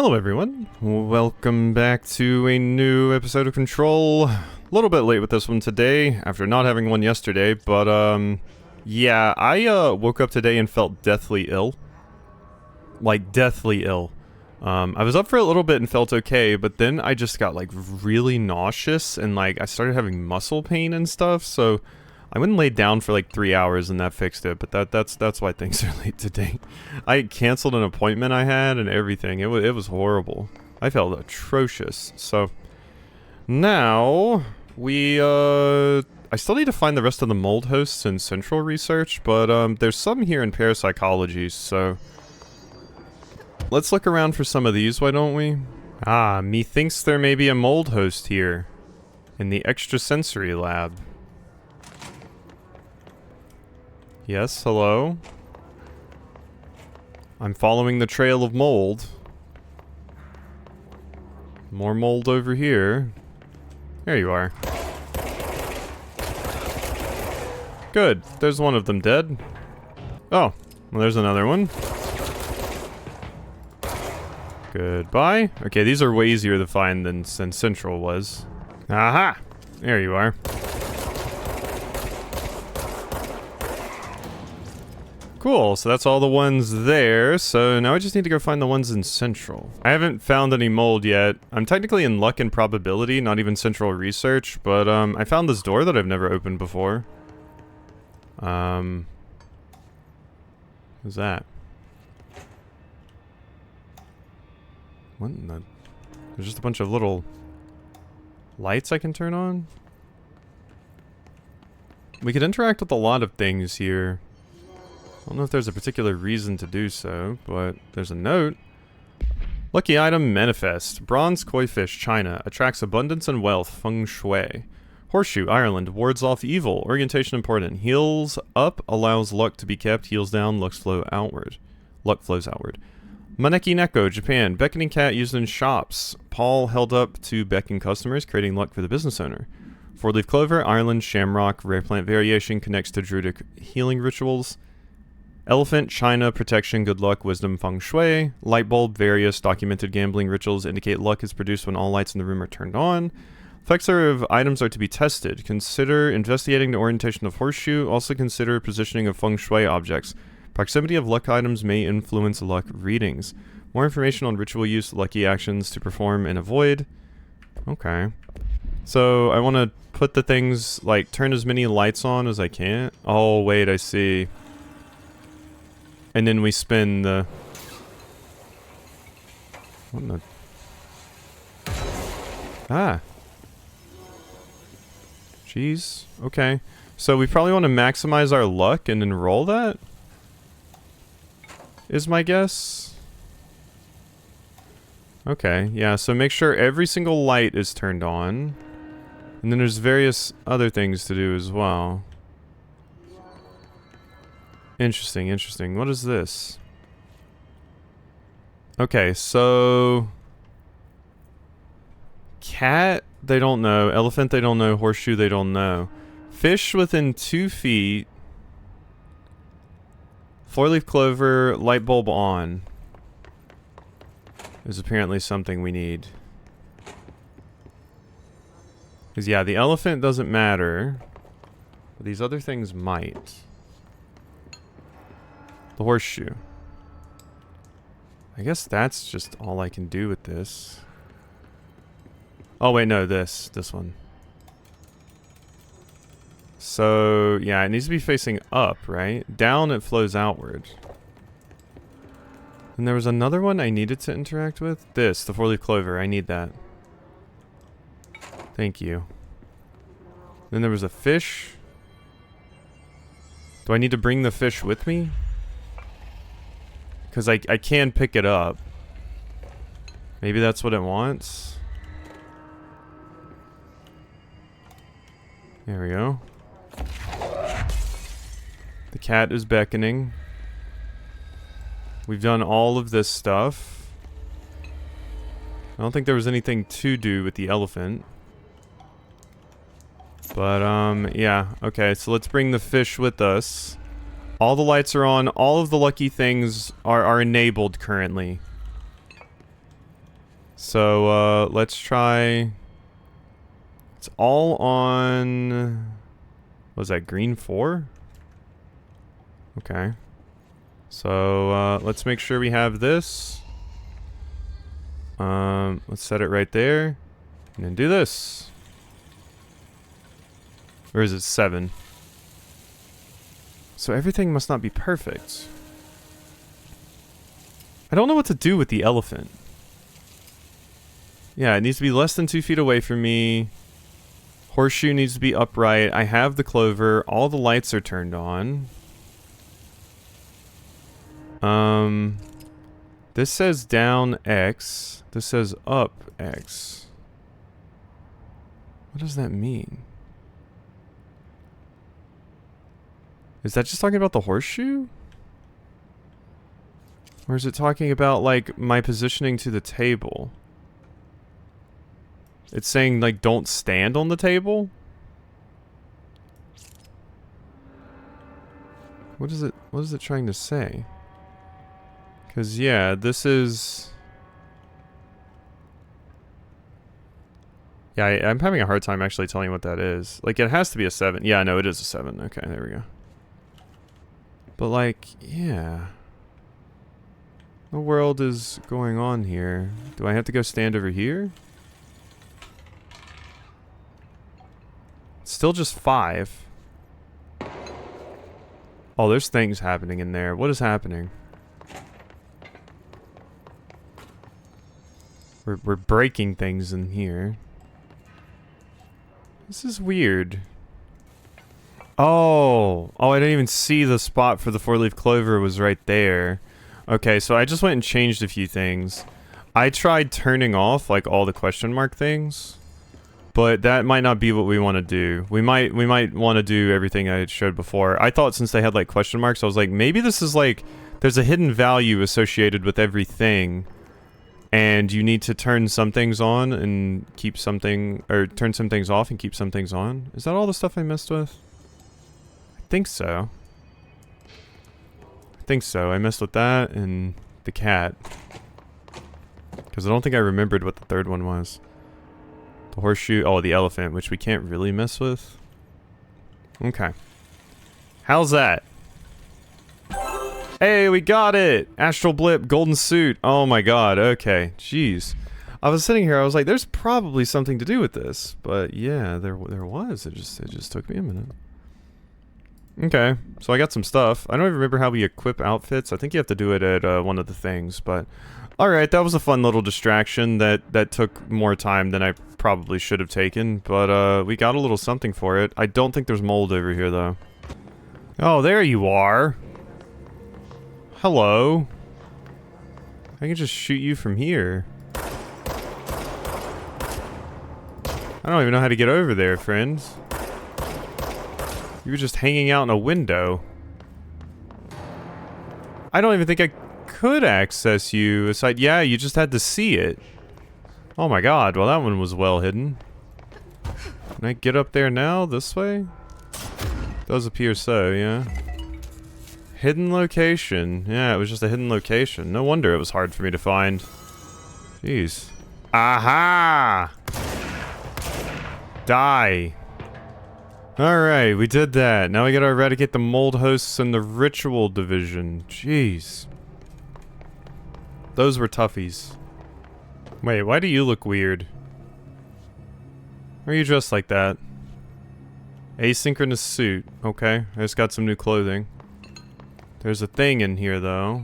Hello everyone, welcome back to a new episode of Control. A little bit late with this one today, after not having one yesterday, but yeah, I woke up today and felt deathly ill. Like, deathly ill. I was up for a little bit and felt okay, but then I just got like really nauseous and like I started having muscle pain and stuff, so I went and laid down for like 3 hours and that fixed it, but that's why things are late today. I canceled an appointment I had and everything. It was horrible. I felt atrocious. So now I still need to find the rest of the mold hosts in central research, but there's some here in parapsychology, so let's look around for some of these, why don't we? Ah, methinks there may be a mold host here in the extrasensory lab. Yes, hello? I'm following the trail of mold. More mold over here. There you are. Good, there's one of them dead. Oh, well there's another one. Goodbye. Okay, these are way easier to find than Central was. Aha! There you are. Cool, so that's all the ones there, so now I just need to go find the ones in Central. I haven't found any mold yet. I'm technically in luck and probability, not even Central research, but I found this door that I've never opened before. What's that? What in the... There's just a bunch of little lights I can turn on? We could interact with a lot of things here. I don't know if there's a particular reason to do so, but there's a note. Lucky item, manifest. Bronze koi fish, China. Attracts abundance and wealth, feng shui. Horseshoe, Ireland. Wards off evil. Orientation important. Heals up, allows luck to be kept. Heals down, luck flows outward. Maneki Neko, Japan. Beckoning cat used in shops. Paul held up to beckon customers, creating luck for the business owner. Four-leaf clover, Ireland. Shamrock, rare plant variation. Connects to druidic healing rituals. Elephant, China, protection, good luck, wisdom, feng shui. Light bulb, various documented gambling rituals indicate luck is produced when all lights in the room are turned on. Effects of items are to be tested. Consider investigating the orientation of horseshoe. Also consider positioning of feng shui objects. Proximity of luck items may influence luck readings. More information on ritual use, lucky actions to perform and avoid. Okay. So I want to put the things, like, turn as many lights on as I can. Oh, wait, I see. And then we spin the... What in the... Ah. Jeez. Okay. So we probably want to maximize our luck and then roll that? Is my guess. Okay, yeah, so make sure every single light is turned on. And then there's various other things to do as well. Interesting, interesting. What is this? Okay, so... Cat, they don't know. Elephant, they don't know. Horseshoe, they don't know. Fish within 2 feet. Four-leaf clover, light bulb on. Is apparently something we need. Because, yeah, the elephant doesn't matter. But these other things might. The horseshoe. I guess that's just all I can do with this. Oh wait, no, this one. So, yeah, it needs to be facing up, right? Down, it flows outward. And there was another one I needed to interact with. This, the four-leaf clover, I need that. Thank you. Then there was a fish. Do I need to bring the fish with me? Because I can pick it up. Maybe that's what it wants. There we go. The cat is beckoning. We've done all of this stuff. I don't think there was anything to do with the elephant. But, yeah. Okay, so let's bring the fish with us. All the lights are on. All of the lucky things are enabled currently. So, let's try... It's all on... What was that, green 4? Okay. So, let's make sure we have this. Let's set it right there. And then do this. Or is it 7? So everything must not be perfect. I don't know what to do with the elephant. Yeah, it needs to be less than 2 feet away from me. Horseshoe needs to be upright. I have the clover. All the lights are turned on. This says down X. This says up X. What does that mean? Is that just talking about the horseshoe? Or is it talking about, like, my positioning to the table? It's saying, like, don't stand on the table? What is it trying to say? Because, yeah, this is... Yeah, I'm having a hard time actually telling what that is. Like, it has to be a 7. Yeah, no, it is a 7. Okay, there we go. But, like, yeah. What world is going on here? Do I have to go stand over here? It's still just 5. Oh, there's things happening in there. What is happening? We're breaking things in here. This is weird. Oh, I didn't even see the spot for the 4-leaf clover was right there. Okay, so I just went and changed a few things. I tried turning off like all the question mark things, but that might not be what we want to do. We might want to do everything I showed before. I thought since they had like question marks, I was like, maybe this is like there's a hidden value associated with everything. And you need to turn some things on and keep something, or turn some things off and keep some things on. Is that all the stuff I messed with? I think so. I messed with that and the cat. Because I don't think I remembered what the third one was. The horseshoe, oh, the elephant, which we can't really mess with. Okay. How's that? Hey, we got it! Astral blip, golden suit. Oh my god, okay. Jeez. I was sitting here, I was like, there's probably something to do with this. But yeah, there was. It just took me a minute. Okay, so I got some stuff. I don't even remember how we equip outfits. I think you have to do it at one of the things, but... Alright, that was a fun little distraction that took more time than I probably should have taken. But we got a little something for it. I don't think there's mold over here, though. Oh, there you are! Hello. I can just shoot you from here. I don't even know how to get over there, friends. You were just hanging out in a window. I don't even think I could access you. Aside, yeah, you just had to see it. Oh my god, well that one was well hidden. Can I get up there now? This way? Does appear so, yeah. Hidden location. Yeah, it was just a hidden location. No wonder it was hard for me to find. Jeez. Aha! Die. Alright, we did that. Now we gotta eradicate the mold hosts and the ritual division. Jeez. Those were toughies. Wait, why do you look weird? Why are you dressed like that? Asynchronous suit. Okay, I just got some new clothing. There's a thing in here, though.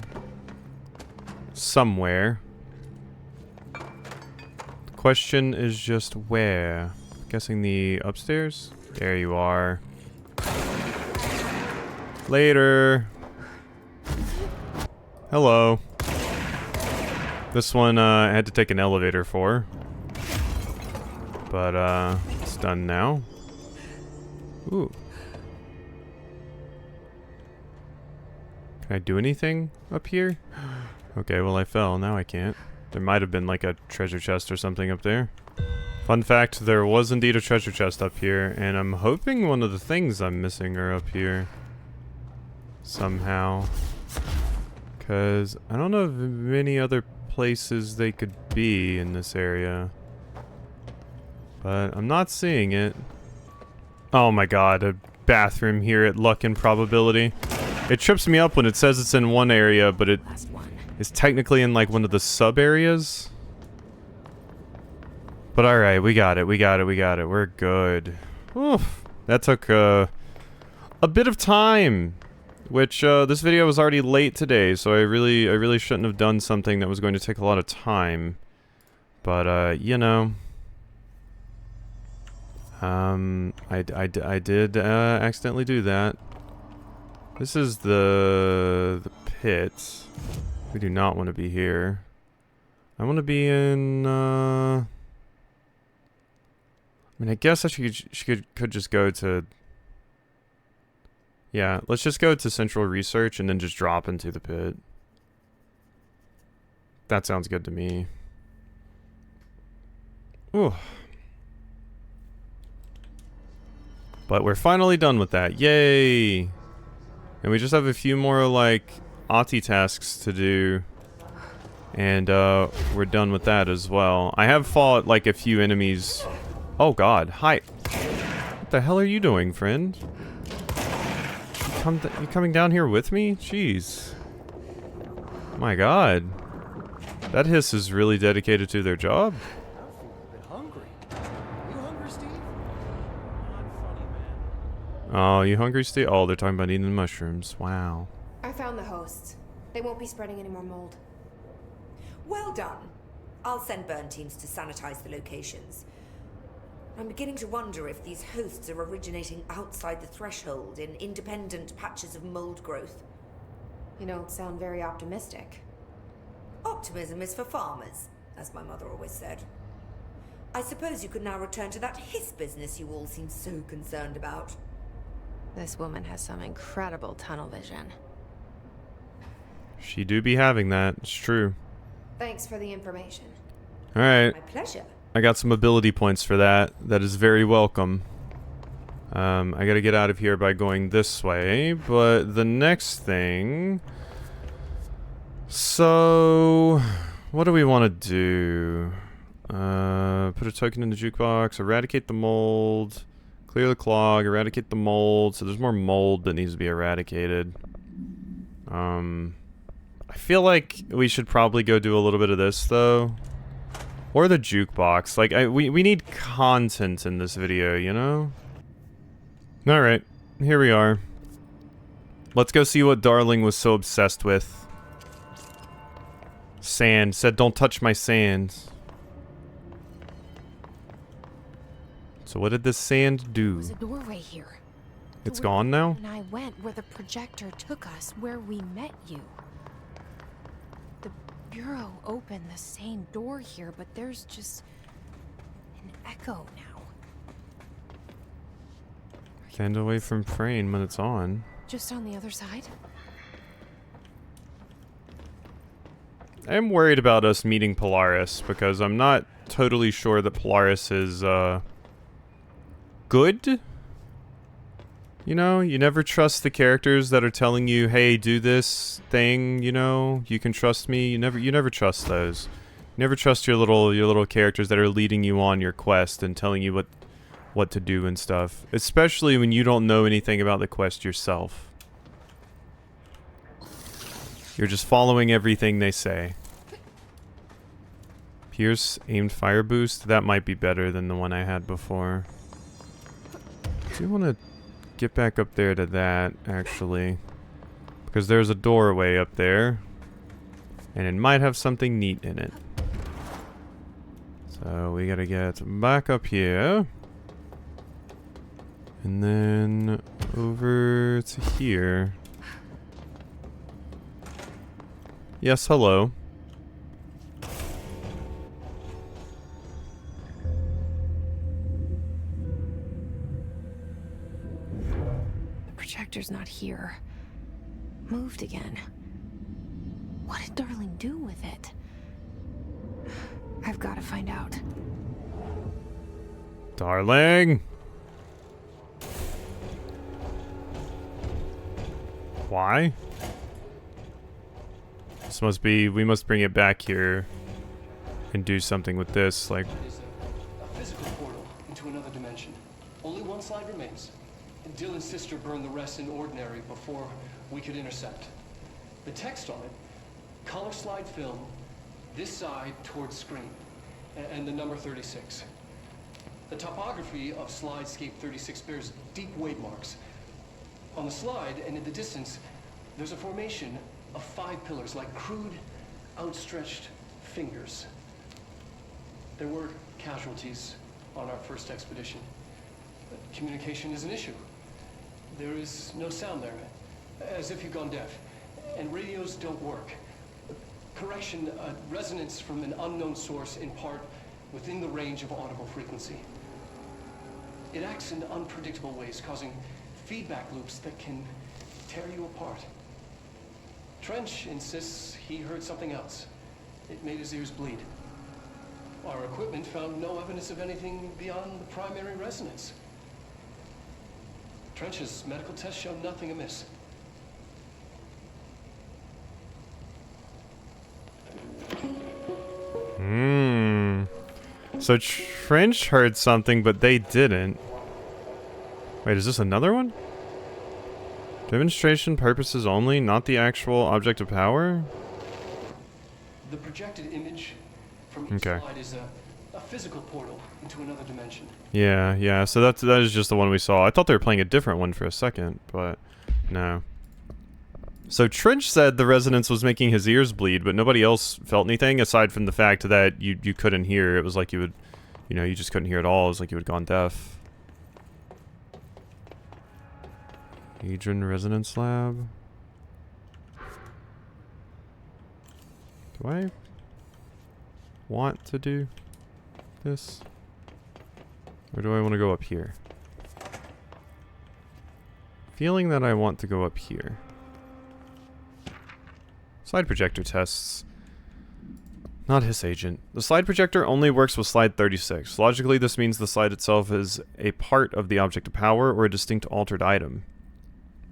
Somewhere. The question is just where. I'm guessing the upstairs? There you are. Later. Hello. This one, I had to take an elevator for. But, it's done now. Ooh. Can I do anything up here? Okay, well I fell. Now I can't. There might have been like a treasure chest or something up there. Fun fact, there was indeed a treasure chest up here, and I'm hoping one of the things I'm missing are up here. Somehow. Because I don't know of many other places they could be in this area. But I'm not seeing it. Oh my god, a bathroom here at Luck and Probability. It trips me up when it says it's in one area, but it is technically in like one of the sub-areas. But alright, we got it, we got it, we got it. We're good. Oof. That took a bit of time. Which, this video was already late today, so I really shouldn't have done something that was going to take a lot of time. But, you know. I did, accidentally do that. This is the pit. We do not want to be here. I want to be in, I mean, I guess could just go to... Yeah, let's just go to Central Research and then just drop into the pit. That sounds good to me. Ooh. But we're finally done with that. Yay! And we just have a few more, like, Ati tasks to do. And, we're done with that as well. I have fought, like, a few enemies. Oh god, hi. What the hell are you doing, friend? You coming down here with me? Jeez. My god. That hiss is really dedicated to their job. Oh, you hungry, Steve? Oh, they're talking about eating the mushrooms. Wow. I found the hosts. They won't be spreading any more mold. Well done. I'll send burn teams to sanitize the locations. I'm beginning to wonder if these hosts are originating outside the threshold in independent patches of mold growth. You don't sound very optimistic. Optimism is for farmers, as my mother always said. I suppose you could now return to that hiss business you all seem so concerned about. This woman has some incredible tunnel vision. She do be having that. It's true. Thanks for the information. Alright. My pleasure. I got some ability points for that. That is very welcome. I gotta get out of here by going this way, but the next thing... So... What do we want to do? Put a token in the jukebox, eradicate the mold, clear the clog, eradicate the mold. So there's more mold that needs to be eradicated. I feel like we should probably go do a little bit of this, though. Or the jukebox. Like, we need content in this video, you know? Alright, here we are. Let's go see what Darling was so obsessed with. Sand. Said, don't touch my sand. So what did this sand do? There's a doorway here. It's gone now? And I went where the projector took us, where we met you. The bureau opened the same door here, but there's just an echo now. Stand away from Frayne when it's on. Just on the other side? I'm worried about us meeting Polaris, because I'm not totally sure that Polaris is, good? You know, you never trust the characters that are telling you, hey, do this thing, you know, you can trust me. You never trust those. You never trust your little characters that are leading you on your quest and telling you what to do and stuff. Especially when you don't know anything about the quest yourself. You're just following everything they say. Pierce aimed fire boost. That might be better than the one I had before. Do you want to get back up there to that, actually? Because there's a doorway up there. And it might have something neat in it. So we gotta get back up here. And then over to here. Yes, hello. The projector's not here. Moved again. What did Darling do with it? I've got to find out. Darling! Why? must be, we must bring it back here and do something with this, like... It is a physical portal into another dimension. Only one slide remains. And Dylan's sister burned the rest in ordinary before we could intercept. The text on it, color slide film, this side towards screen, and the number 36. The topography of slidescape 36 bears deep wave marks. On the slide and in the distance, there's a formation of 5 pillars like crude, outstretched fingers. There were casualties on our first expedition. But communication is an issue. There is no sound there, as if you've gone deaf. And radios don't work. Correction, resonance from an unknown source in part within the range of audible frequency. It acts in unpredictable ways, causing feedback loops that can tear you apart. Trench insists he heard something else. It made his ears bleed. Our equipment found no evidence of anything beyond the primary resonance. Trench's medical tests show nothing amiss. So Trench heard something, but they didn't. Wait, is this another one? Demonstration purposes only, not the actual object of power? The projected image from each slide is a physical portal into another dimension. Yeah, so that is just the one we saw. I thought they were playing a different one for a second, but no. So Trench said the resonance was making his ears bleed, but nobody else felt anything aside from the fact that you couldn't hear. It was like you would, you just couldn't hear at all. It was like you had gone deaf. Hedron Resonance Lab. Do I want to do this? Or do I want to go up here? Feeling that I want to go up here. Slide projector tests. Not his agent. The slide projector only works with slide 36. Logically, this means the slide itself is a part of the object of power or a distinct altered item.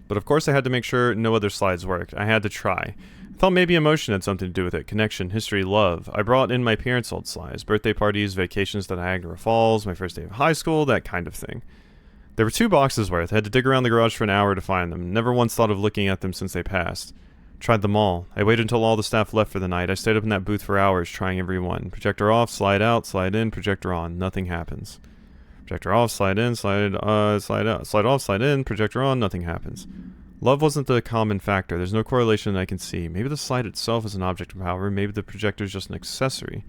But of course I had to make sure no other slides worked. I had to try. I thought maybe emotion had something to do with it. Connection, history, love. I brought in my parents' old slides. Birthday parties, vacations to Niagara Falls, my first day of high school, that kind of thing. There were 2 boxes worth. I had to dig around the garage for an hour to find them. Never once thought of looking at them since they passed. Tried them all. I waited until all the staff left for the night. I stayed up in that booth for hours trying every one. Projector off, slide out, slide in, projector on. Nothing happens. Projector off, slide in, slide out, slide off, slide in, projector on, nothing happens. Love wasn't the common factor. There's no correlation that I can see. Maybe the slide itself is an object of power. Maybe the projector is just an accessory.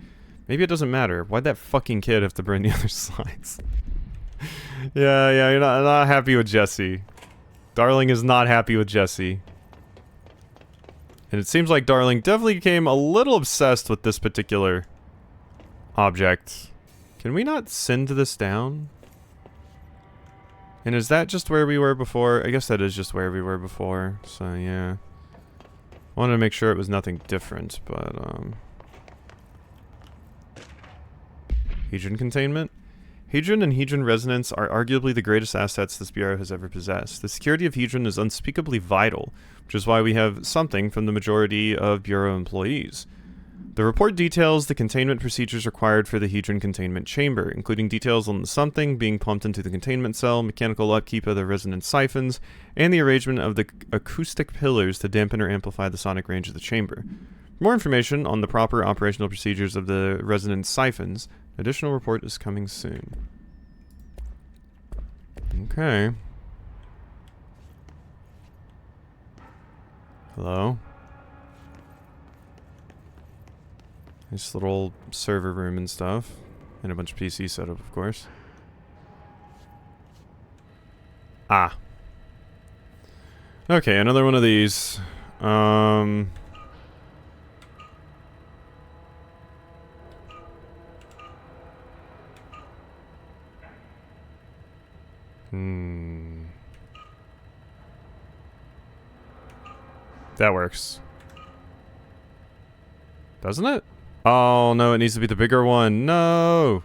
Maybe it doesn't matter. Why'd that fucking kid have to burn the other slides? yeah, you're not happy with Jesse. Darling is not happy with Jesse. And it seems like Darling definitely became a little obsessed with this particular object. Can we not send this down? And is that just where we were before? I guess that is just where we were before. So, yeah. I wanted to make sure it was nothing different, but, Hedron containment? Hedron and Hedron resonance are arguably the greatest assets this Bureau has ever possessed. The security of Hedron is unspeakably vital, which is why we have something from the majority of Bureau employees. The report details the containment procedures required for the Hedron containment chamber, including details on the something being pumped into the containment cell, mechanical upkeep of the resonance siphons, and the arrangement of the acoustic pillars to dampen or amplify the sonic range of the chamber. For more information on the proper operational procedures of the resonance siphons, an additional report is coming soon. Okay. Hello? Nice little server room and stuff. And a bunch of PC setup, of course. Ah. Okay, another one of these. That works. Doesn't it? Oh, no, it needs to be the bigger one. No!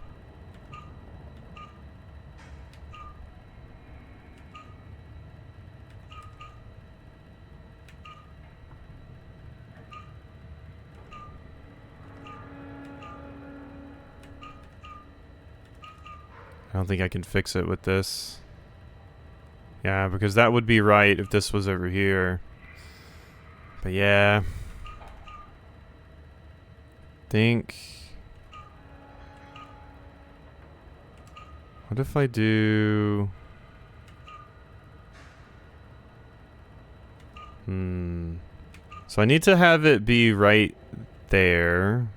I don't think I can fix it with this. Yeah, because that would be right if this was over here. But yeah. Think. What if I do... So I need to have it be right there.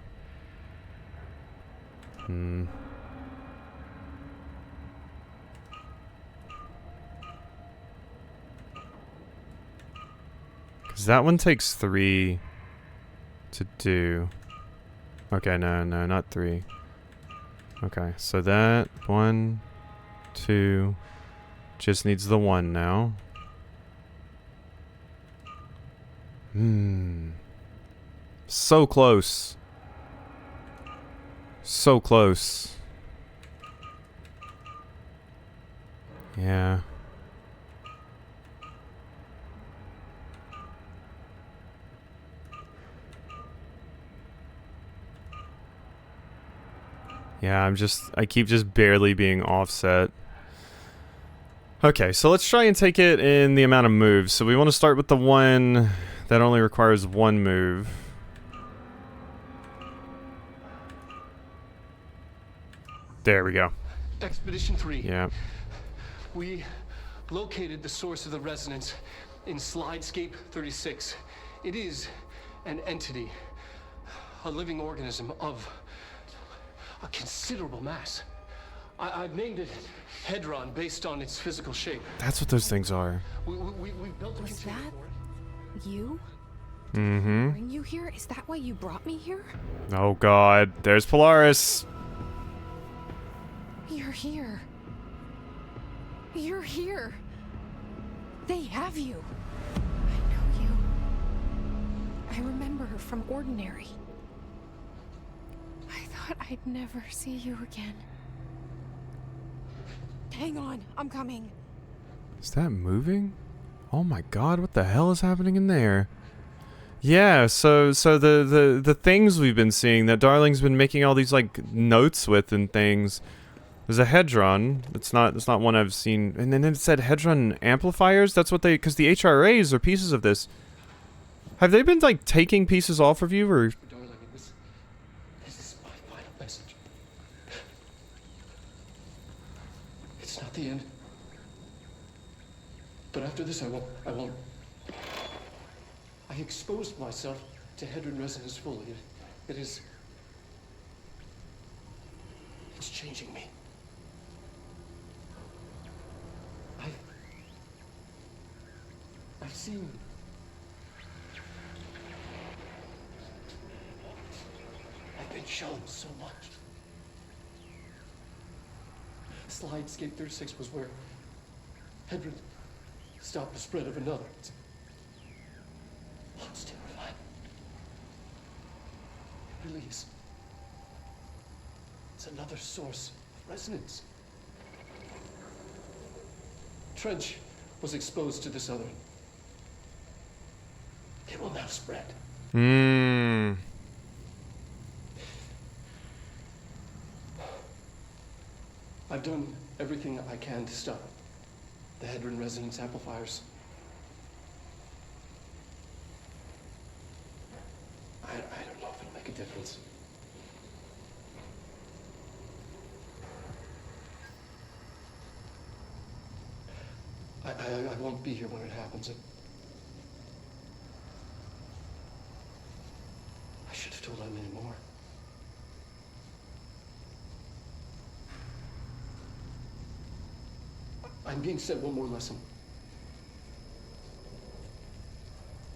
Because that one takes 3 to do. Okay, no, not 3. Okay, so that 1, 2, just needs the 1 now. So close. So close. Yeah. Yeah, I keep just barely being offset. Okay, so let's try and take it in the amount of moves. So we want to start with the one that only requires 1 move. There we go. Expedition 3. Yeah. We located the source of the resonance in Slidescape 36. It is an entity, a living organism of a considerable mass. I've named it Hedron based on its physical shape. That's what those things are. We built a Was container that for it. you? Mm-hmm. Bring you here? Is that why you brought me here? Oh god, there's Polaris. You're here. You're here. They have you. I know you. I remember her from Ordinary. I thought I'd never see you again. Hang on, I'm coming. Is that moving? Oh my god, what the hell is happening in there? Yeah, so the things we've been seeing that Darling's been making all these like notes with and things. There's a Hedron. It's not one I've seen. And then it said Hedron amplifiers. That's what because the HRAs are pieces of this. Have they been like taking pieces off of you, or? Darling, this is my final message. It's not the end. But after this, I won't. I exposed myself to Hedron resonance fully. It's changing me. I've seen. I've been shown so much. Slidescape 36 was where Hedron stopped the spread of another. It's terrifying. It really is. It's another source of resonance. Trench was exposed to this other. It will now spread. I've done everything I can to stop the Hedron resonance amplifiers. I don't know if it'll make a difference. I won't be here when it happens. I should have told Emily more. I'm being sent one more lesson.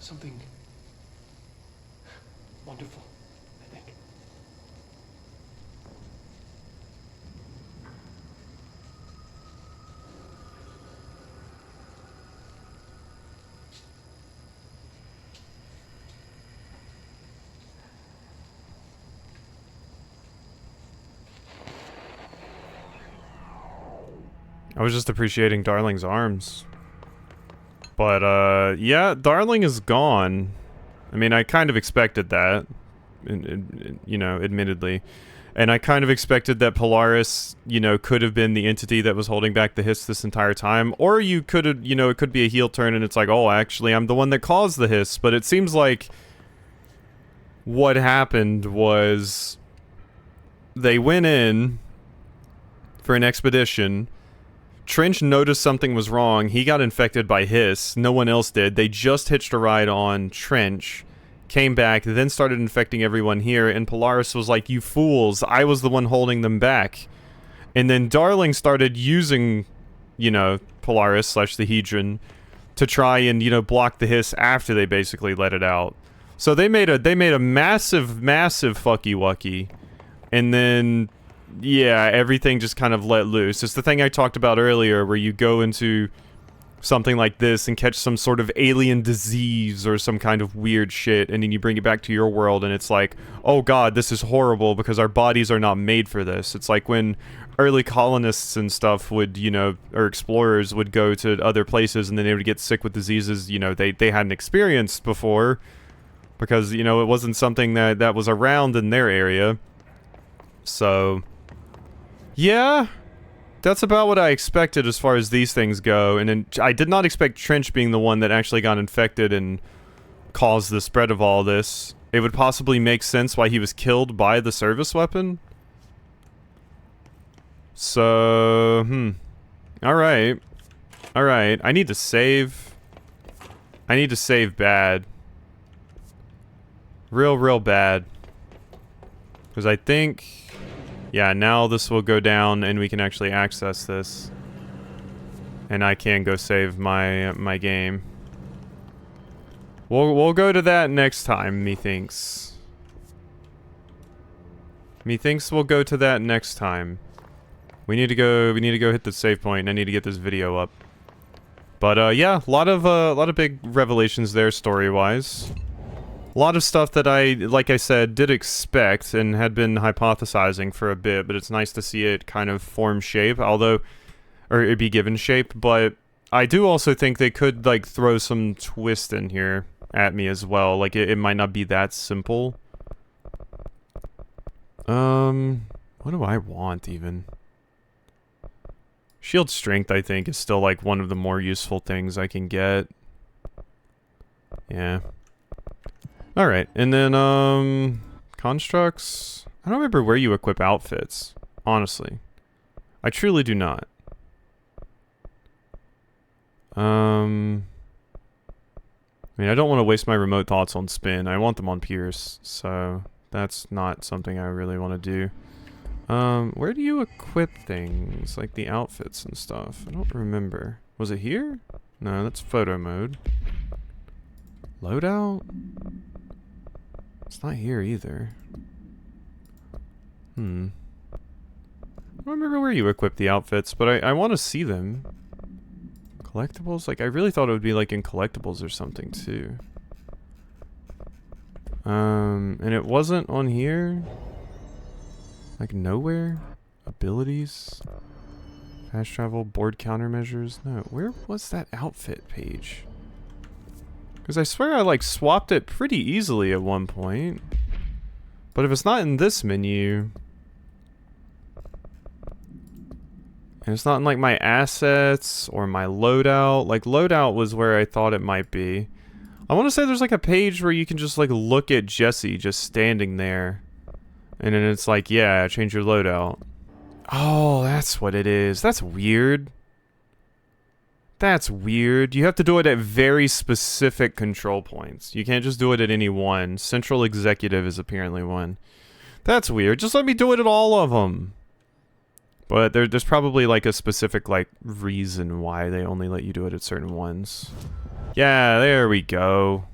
Something wonderful, I think. I was just appreciating Darling's arms. But, yeah, Darling is gone. I mean, I kind of expected that, you know, admittedly. And I kind of expected that Polaris, you know, could have been the entity that was holding back the hiss this entire time. Or you could have, you know, it could be a heel turn and it's like, oh, actually, I'm the one that caused the hiss. But it seems like what happened was they went in for an expedition. Trench noticed something was wrong. He got infected by hiss. No one else did. They just hitched a ride on Trench. Came back, then started infecting everyone here, and Polaris was like, you fools, I was the one holding them back. And then Darling started using, you know, Polaris slash the Hedron to try and, you know, block the hiss after they basically let it out. So they made a massive fucky wucky, and then, yeah, everything just kind of let loose. It's the thing I talked about earlier, where you go into something like this and catch some sort of alien disease or some kind of weird shit, and then you bring it back to your world and it's like, oh god, this is horrible because our bodies are not made for this. It's like when early colonists and stuff would, you know, or explorers would go to other places and then they would get sick with diseases, you know, they hadn't experienced before because, you know, it wasn't something that was around in their area. So, yeah, that's about what I expected as far as these things go. And then I did not expect Trench being the one that actually got infected and caused the spread of all this. It would possibly make sense why he was killed by the service weapon. So, Alright. Alright, I need to save. I need to save bad. Real bad. Because I think... yeah, now this will go down and we can actually access this. And I can go save my game. We'll go to that next time, methinks. Methinks we'll go to that next time. We need to go hit the save point, and I need to get this video up. But yeah, a lot of big revelations there story-wise. A lot of stuff that I, like I said, did expect and had been hypothesizing for a bit, but it's nice to see it kind of form shape, although, or it be given shape, but I do also think they could, like, throw some twist in here at me as well. Like, it might not be that simple. What do I want, even? Shield strength, I think, is still, like, one of the more useful things I can get. Yeah. Alright, and then, constructs? I don't remember where you equip outfits, honestly. I truly do not. I mean, I don't want to waste my remote thoughts on spin. I want them on Pierce, so that's not something I really want to do. Where do you equip things, like the outfits and stuff? I don't remember. Was it here? No, that's photo mode. Loadout? It's not here either. I don't remember where you equip the outfits, but I want to see them. Collectibles? Like, I really thought it would be like in collectibles or something too. And it wasn't on here? Like nowhere? Abilities? Fast travel, board countermeasures? No, where was that outfit page? Because I swear I, like, swapped it pretty easily at one point. But if it's not in this menu... and it's not in, like, my assets or my loadout. Like, loadout was where I thought it might be. I want to say there's, like, a page where you can just, like, look at Jesse just standing there. And then it's like, yeah, change your loadout. Oh, that's what it is. That's weird. That's weird. You have to do it at very specific control points. You can't just do it at any one. Central Executive is apparently one. That's weird. Just let me do it at all of them. But there's probably like a specific like reason why they only let you do it at certain ones. Yeah, there we go.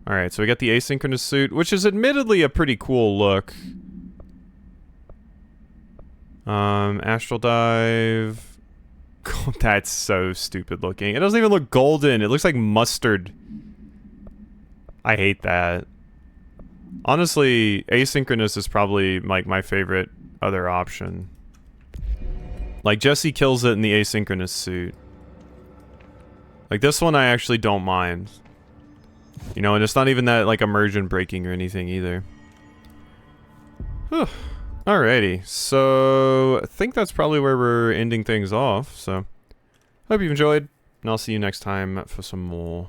Alright, so we got the asynchronous suit, which is admittedly a pretty cool look. Astral dive. That's so stupid looking. It doesn't even look golden. It looks like mustard. I hate that. Honestly, asynchronous is probably like my favorite other option. Like Jesse kills it in the asynchronous suit. Like this one I actually don't mind. You know, and it's not even that like immersion breaking or anything either. Whew. Alrighty, so I think that's probably where we're ending things off, so hope you've enjoyed, and I'll see you next time for some more.